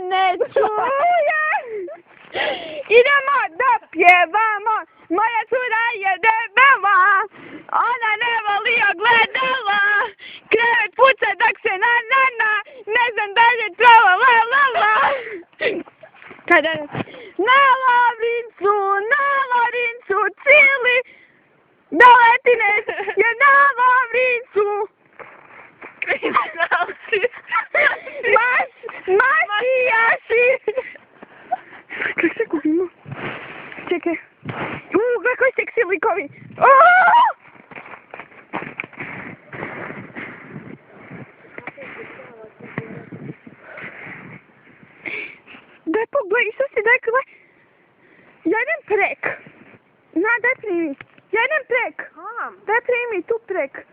ne čuje. Idemo da pjevamo, moja cura je debela, ona ne voli ogledala, krevet puca dok se na, ne znam da je trala la. Kada na Lovrincu, cili, doletine je na Lovrincu. Mašijaši. Kako se gubimo? Čekaj. Gledaj koji seksi likovi. Daj pogledaj, Isuse, daj gledaj. Ja idem prek. Daj primi. Ja idem prek. Daj primi, tu prek.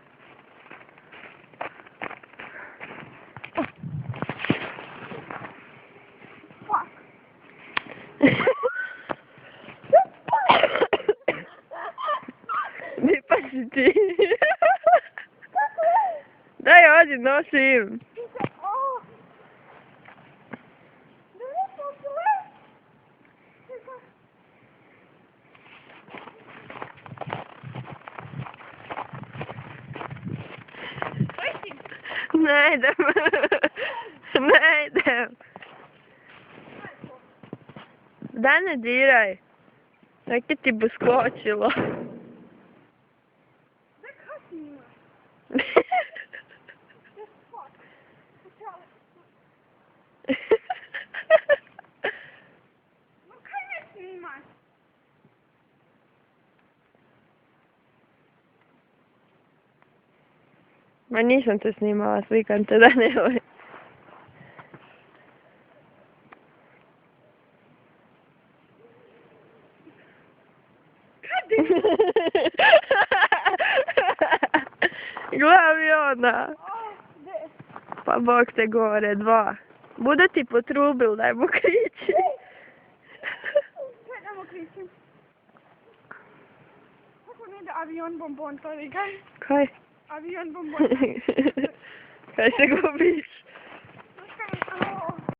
Ne pazi ti. Daj, ođi, nosim. Ne idem. Ne idem. Da ne diraj. Neki ti bu skočilo. Da kako snimaš? No kaj ne snimaš? Ma nisam te snimala, slikam te da ne ovaj. Glavi ona. Pa bok te gore, 2. Bude ti potrubil, daj mu kriči. Kaj da mu kričim? Kako ne da avion bombon, to li kaj? Kaj? Avion bombon. Kaj se gubiš?